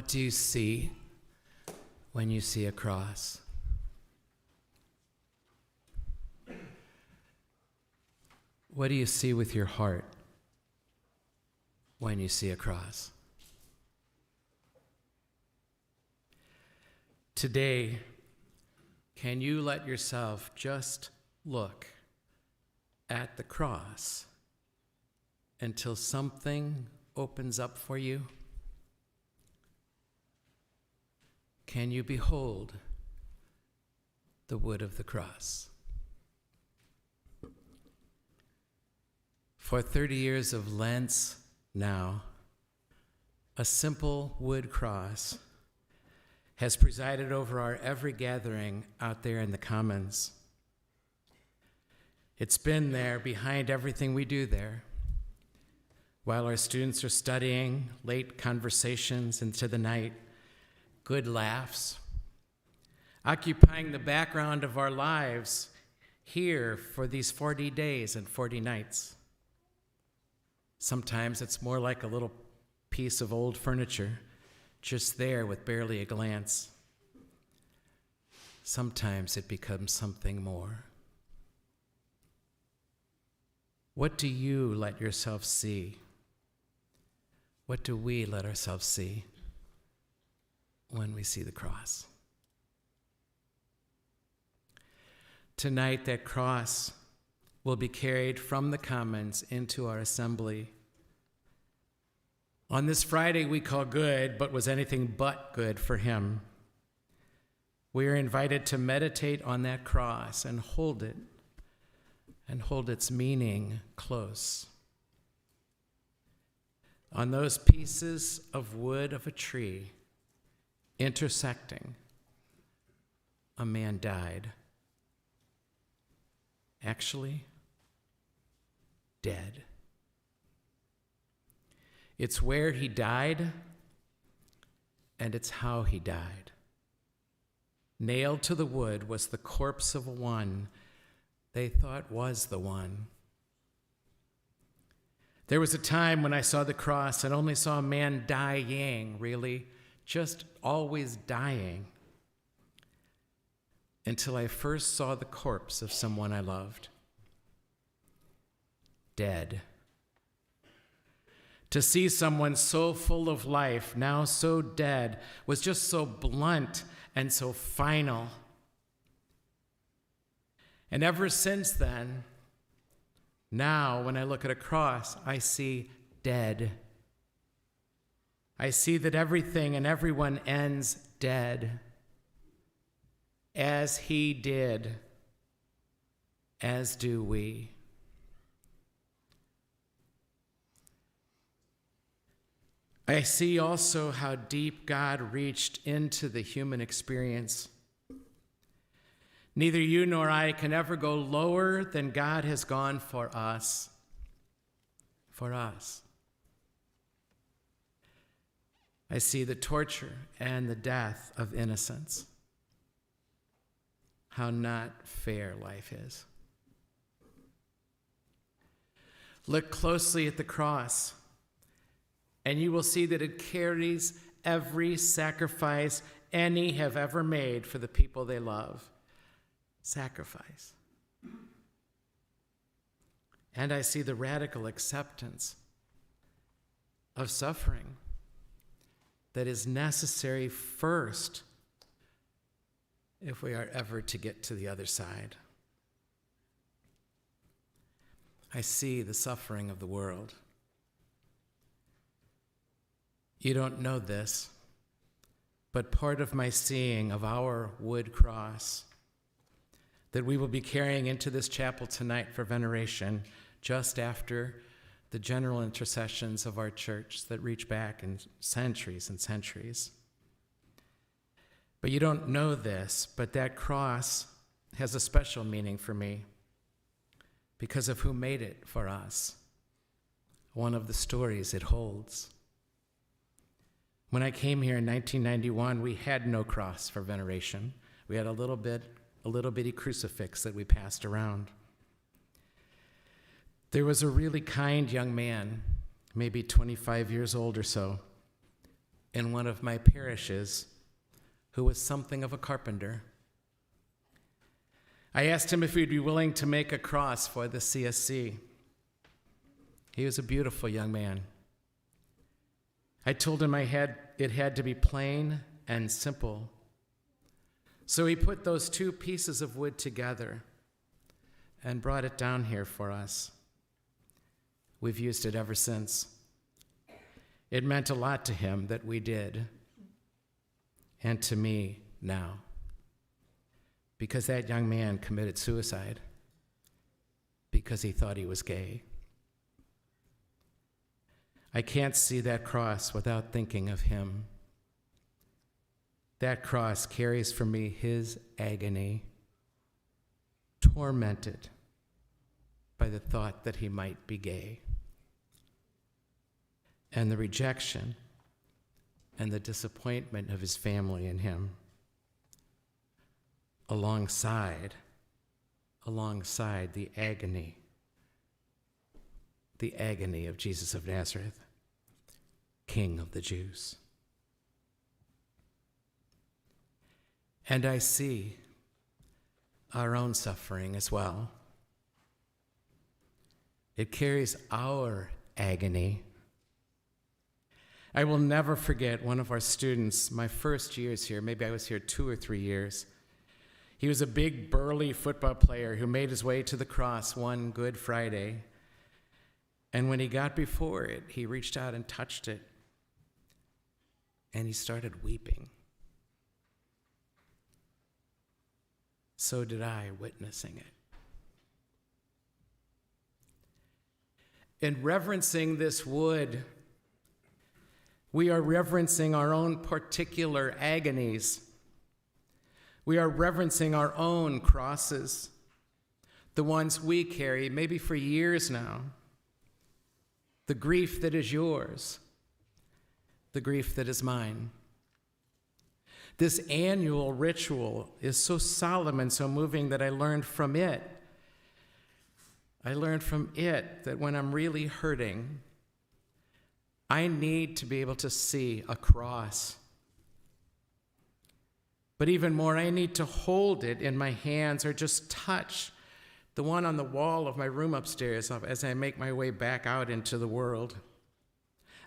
What do you see when you see a cross? What do you see with your heart when you see a cross? Today, can you let yourself just look at the cross until something opens up for you? Can you behold the wood of the cross? For 30 years of Lent now, a simple wood cross has presided over our every gathering out there in the commons. It's been there behind everything we do there. While our students are studying, late conversations into the night, good laughs, occupying the background of our lives here for these 40 days and 40 nights. Sometimes it's more like a little piece of old furniture, just there with barely a glance. Sometimes it becomes something more. What do you let yourself see? What do we let ourselves see when we see the cross? Tonight, that cross will be carried from the commons into our assembly. On this Friday we call good, but was anything but good for him. We are invited to meditate on that cross and hold it, and hold its meaning close. On those pieces of wood of a tree intersecting, a man died. Actually, dead. It's where he died, and it's how he died. Nailed to the wood was the corpse of one they thought was the one. There was a time when I saw the cross and only saw a man dying, really, just always dying, until I first saw the corpse of someone I loved. Dead. To see someone so full of life, now so dead, was just so blunt and so final. And ever since then, now when I look at a cross, I see dead. I see that everything and everyone ends dead. As he did, as do we. I see also how deep God reached into the human experience. Neither you nor I can ever go lower than God has gone for us. For us. I see the torture and the death of innocence. How not fair life is. Look closely at the cross, and you will see that it carries every sacrifice any have ever made for the people they love. Sacrifice. And I see the radical acceptance of suffering that is necessary first if we are ever to get to the other side. I see the suffering of the world. You don't know this, but part of my seeing of our wood cross that we will be carrying into this chapel tonight for veneration just after the general intercessions of our church that reach back in centuries and centuries. But you don't know this, but that cross has a special meaning for me because of who made it for us, one of the stories it holds. When I came here in 1991, we had no cross for veneration. We had a little bitty crucifix that we passed around. There was a really kind young man, maybe 25 years old or so, in one of my parishes who was something of a carpenter. I asked him if he'd be willing to make a cross for the CSC. He was a beautiful young man. I told him it had to be plain and simple. So he put those two pieces of wood together and brought it down here for us. We've used it ever since. It meant a lot to him that we did, and to me now, because that young man committed suicide because he thought he was gay. I can't see that cross without thinking of him. That cross carries for me his agony, tormented by the thought that he might be gay, and the rejection and the disappointment of his family in him, alongside the agony of Jesus of Nazareth, King of the Jews. And I see our own suffering as well. It carries our agony. I will never forget one of our students, my first years here, maybe I was here 2 or 3 years. He was a big, burly football player who made his way to the cross one Good Friday. And when he got before it, he reached out and touched it. And he started weeping. So did I, witnessing it. In reverencing this wood, we are reverencing our own particular agonies. We are reverencing our own crosses, the ones we carry, maybe for years now. The grief that is yours, the grief that is mine. This annual ritual is so solemn and so moving that I learned from it that when I'm really hurting, I need to be able to see a cross. But even more, I need to hold it in my hands or just touch the one on the wall of my room upstairs as I make my way back out into the world.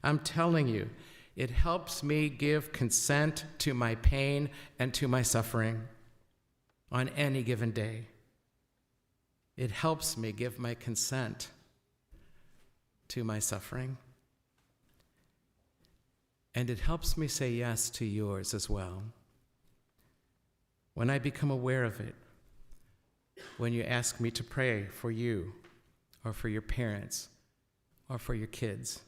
I'm telling you, it helps me give consent to my pain and to my suffering on any given day. It helps me give my consent to my suffering. And it helps me say yes to yours as well. When I become aware of it, when you ask me to pray for you, or for your parents, or for your kids,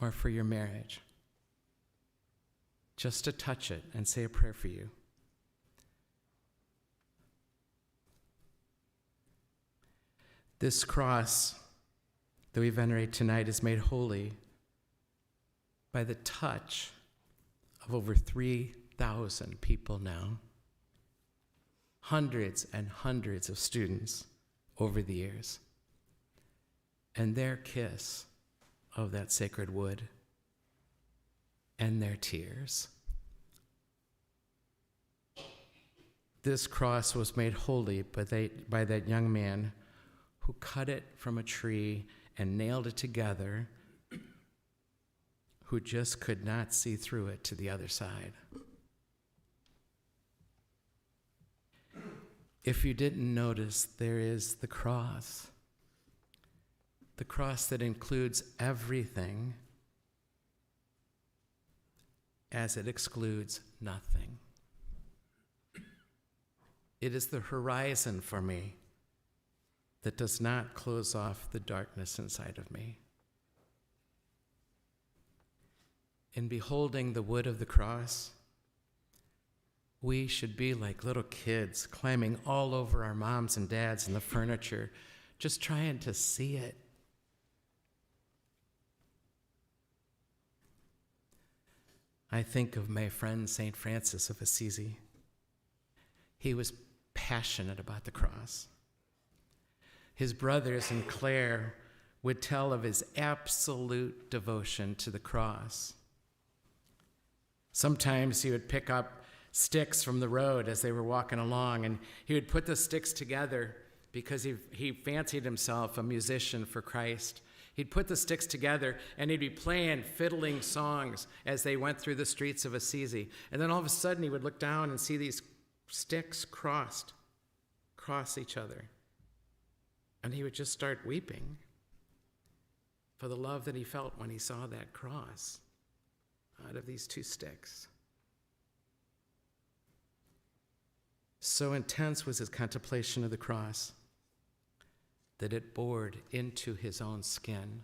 or for your marriage, just to touch it and say a prayer for you. This cross that we venerate tonight is made holy by the touch of over 3,000 people now. Hundreds and hundreds of students over the years, and their kiss of that sacred wood, and their tears. This cross was made holy by that young man who cut it from a tree and nailed it together, who just could not see through it to the other side. If you didn't notice, there is the cross that includes everything as it excludes nothing. It is the horizon for me that does not close off the darkness inside of me. In beholding the wood of the cross, we should be like little kids climbing all over our moms and dads and the furniture, just trying to see it. I think of my friend St. Francis of Assisi. He was passionate about the cross. His brothers and Claire would tell of his absolute devotion to the cross. Sometimes he would pick up sticks from the road as they were walking along, and he would put the sticks together because he fancied himself a musician for Christ. He'd put the sticks together, and he'd be playing fiddling songs as they went through the streets of Assisi. And then all of a sudden, he would look down and see these sticks cross each other. And he would just start weeping for the love that he felt when he saw that cross out of these two sticks. So intense was his contemplation of the cross that it bored into his own skin,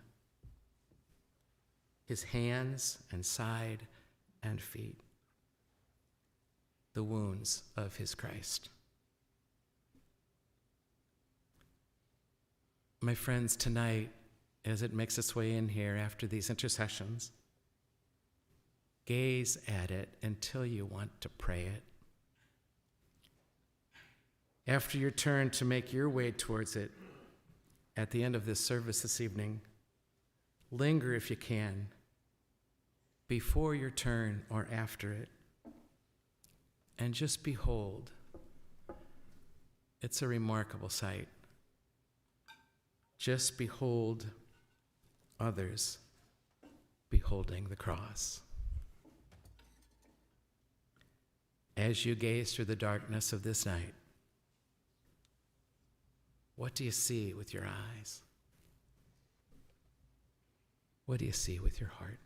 his hands and side and feet, the wounds of his Christ. My friends, tonight, as it makes its way in here after these intercessions, gaze at it until you want to pray it. After your turn to make your way towards it, at the end of this service this evening, linger if you can, before your turn or after it, and just behold. It's a remarkable sight. Just behold others beholding the cross. As you gaze through the darkness of this night, what do you see with your eyes? What do you see with your heart?